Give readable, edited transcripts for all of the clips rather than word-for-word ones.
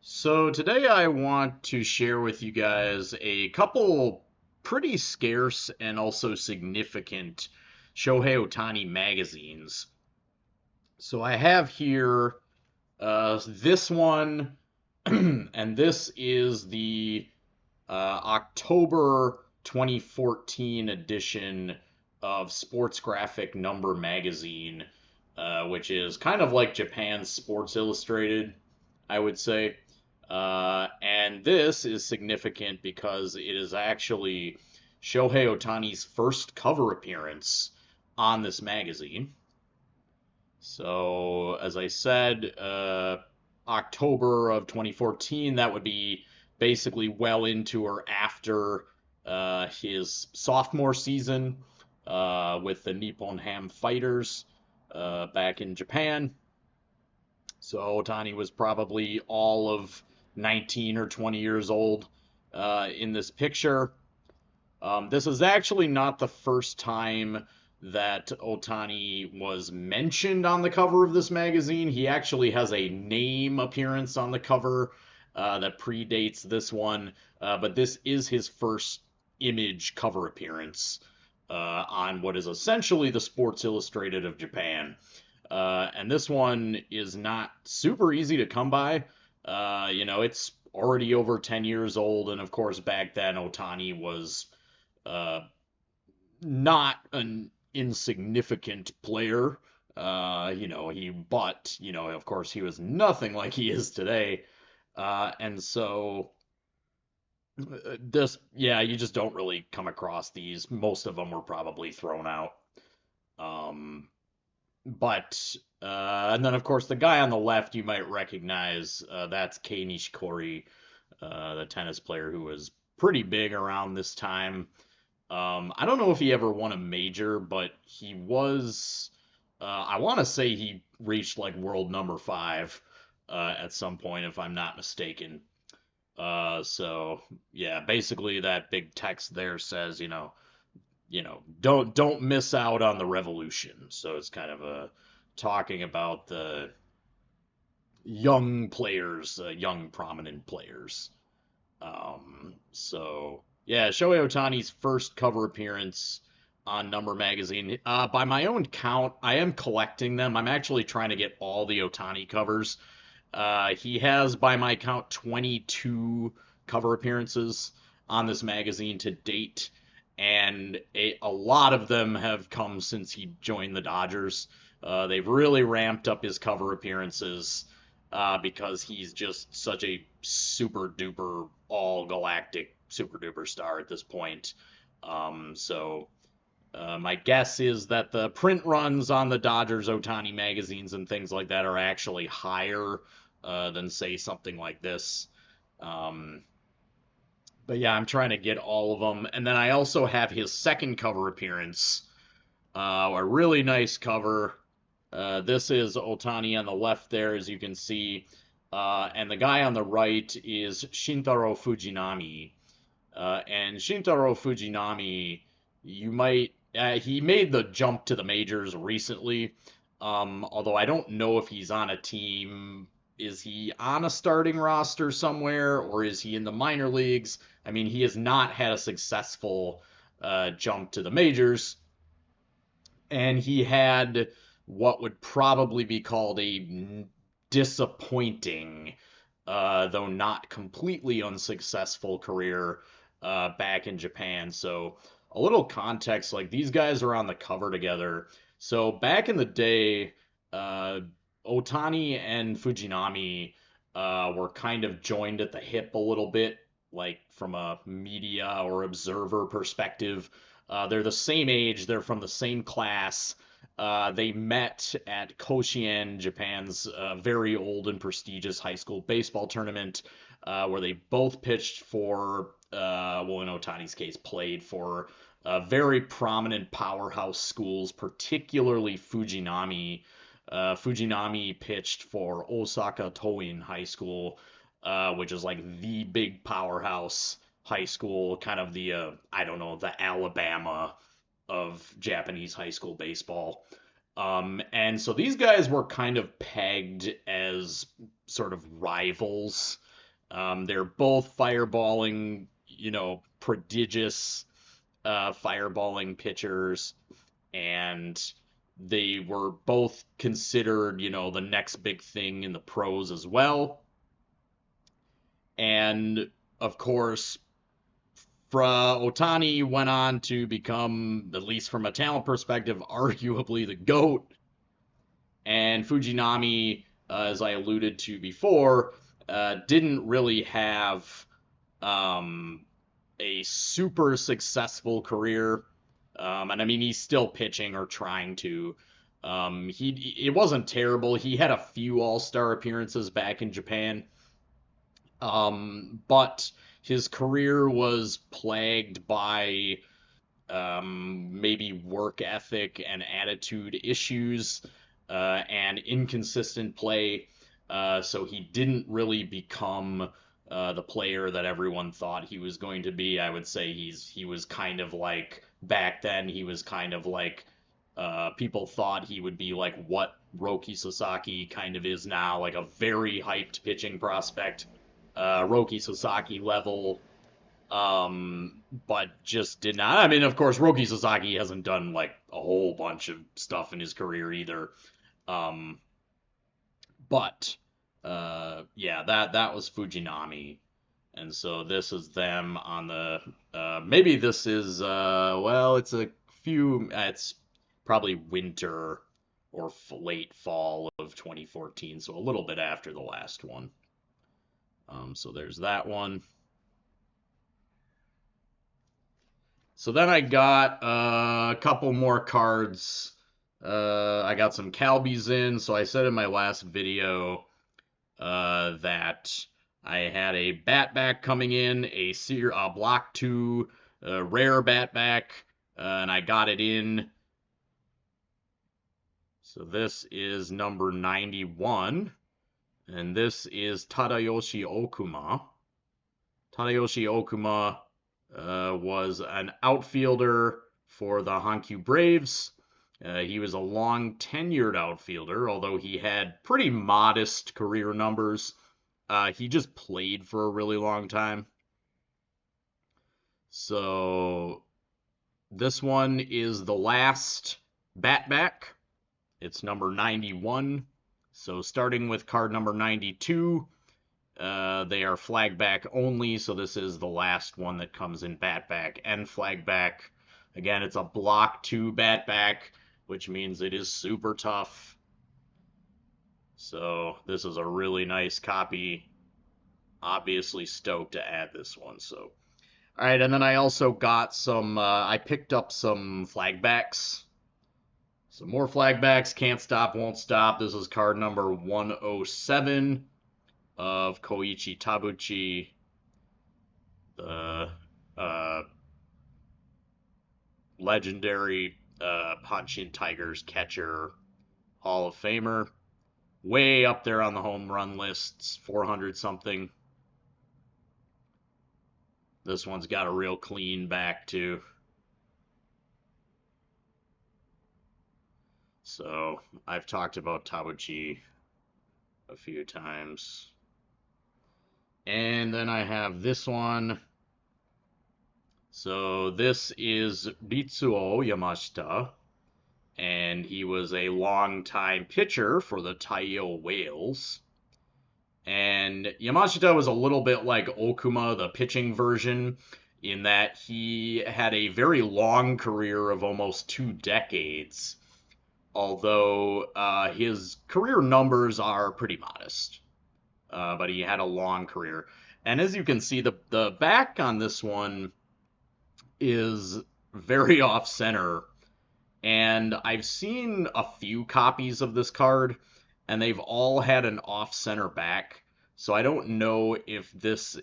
So today I want to share with you guys a couple pretty scarce and also significant Shohei Ohtani magazines. So I have here this one, and this is the October 2014 edition of Sports Graphic Number magazine, which is kind of like Japan's Sports Illustrated, I would say. And this is significant because it is actually Shohei Ohtani's first cover appearance on this magazine. So, as I said, October of 2014, that would be basically well into or after his sophomore season with the Nippon Ham Fighters back in Japan. So Ohtani was probably all of 19 or 20 years old in this picture. This is actually not the first time that Ohtani was mentioned on the cover of this magazine. He actually has a name appearance on the cover that predates this one, but this is his first image cover appearance on what is essentially the Sports Illustrated of Japan. And this one is not super easy to come by. It's already over 10 years old, and of course, back then, Ohtani was uh, not an insignificant player. Of course, he was nothing like he is today. And so, yeah, you just don't really come across these. Most of them were probably thrown out. Um, But and then of course the guy on the left you might recognize, that's Kei Nishikori, the tennis player who was pretty big around this time. I don't know if he ever won a major, but he was. I want to say he reached like world number five at some point, if I'm not mistaken. So yeah, basically that big text there says, don't miss out on the revolution. So it's kind of a talking about the young players, young prominent players. So yeah, Shohei Ohtani's first cover appearance on Number Magazine. By my own count, I am collecting them. I'm actually trying to get all the Ohtani covers. He has, by my count, 22 cover appearances on this magazine to date, and a lot of them have come since he joined the Dodgers. They've really ramped up his cover appearances because he's just such a super duper all galactic super duper star at this point. My guess is that the print runs on the Dodgers Ohtani magazines and things like that are actually higher than, say, something like this. Um, but yeah, I'm trying to get all of them. And then I also have his second cover appearance, a really nice cover. This is Ohtani on the left there, as you can see. And the guy on the right is Shintaro Fujinami. And Shintaro Fujinami, he made the jump to the majors recently. Although I don't know if he's on a team. Is he on a starting roster somewhere, or is he in the minor leagues? I mean, he has not had a successful jump to the majors, and he had what would probably be called a disappointing, though not completely unsuccessful career back in Japan. So, a little context, like these guys are on the cover together. So, back in the day, uh, Ohtani and Fujinami were kind of joined at the hip a little bit, like from a media or observer perspective. They're the same age, they're from the same class. They met at Koshien, Japan's very old and prestigious high school baseball tournament, where they both pitched for, well, in Otani's case, played for very prominent powerhouse schools, particularly Fujinami. Fujinami pitched for Osaka Toin High School, which is like the big powerhouse high school, kind of the, I don't know, the Alabama of Japanese high school baseball. And so these guys were kind of pegged as sort of rivals They're both fireballing, prodigious fireballing pitchers, and they were both considered, the next big thing in the pros as well. And of course, Ohtani went on to become, at least from a talent perspective, arguably the GOAT. And Fujinami, as I alluded to before, didn't really have um, a super successful career. And I mean, he's still pitching or trying to. It wasn't terrible. He had a few All-Star appearances back in Japan, but his career was plagued by maybe work ethic and attitude issues and inconsistent play. So he didn't really become the player that everyone thought he was going to be. I would say he was kind of like back then. He was kind of like people thought he would be like what Roki Sasaki kind of is now, like a very hyped pitching prospect, Roki Sasaki level, but just did not. I mean, of course, Roki Sasaki hasn't done like a whole bunch of stuff in his career either. Um, but yeah, that was Fujinami, and so this is them on the. Maybe this is well, it's a few. It's probably winter or late fall of 2014, so a little bit after the last one. So there's that one. So then I got a couple more cards. I got some Calbees in. So I said in my last video that I had a Batback coming in, a Block 2 rare Batback, and I got it in. So this is number 91, and this is Tadayoshi Okuma. Tadayoshi Okuma was an outfielder for the Hankyu Braves. He was a long tenured outfielder, although he had pretty modest career numbers. He just played for a really long time. So this one is the last Batback. It's number 91. So starting with card number 92, they are flag back only, so this is the last one that comes in Batback and flag back. Again, it's a block 2 Batback, which means it is super tough. So this is a really nice copy. Obviously stoked to add this one. So, all right, and then I also got some. I picked up some flagbacks. Some more flagbacks. Can't stop, won't stop. This is card number 107 of Koichi Tabuchi, the legendary Hanshin Tigers catcher, Hall of Famer, way up there on the home run lists, 400 something. This one's got a real clean back too. So I've talked about Tabuchi a few times. And then I have this one. So this is Ritsuo Yamashita, and he was a long-time pitcher for the Taiyo Whales. And Yamashita was a little bit like Okuma, the pitching version, in that he had a very long career of almost 2 decades, although his career numbers are pretty modest. But he had a long career. And as you can see, the back on this one is very off center. And I've seen a few copies of this card, and they've all had an off center back. So I don't know if this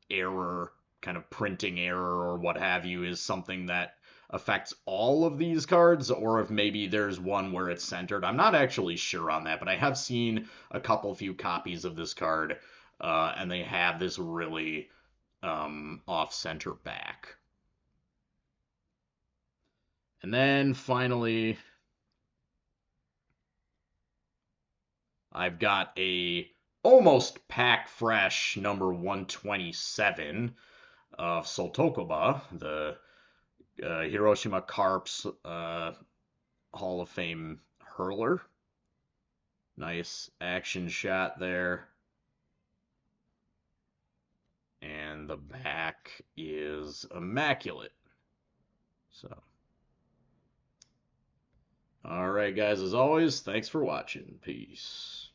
error, kind of printing error or what have you, is something that affects all of these cards, or if maybe there's one where it's centered. I'm not actually sure on that, but I have seen a few copies of this card, and they have this really off-center back. And then finally, I've got a almost pack fresh number 127 of Soltokoba, the Hiroshima Carps Hall of Fame hurler. Nice action shot there. And the back is immaculate. So, all right, guys, as always, thanks for watching. Peace.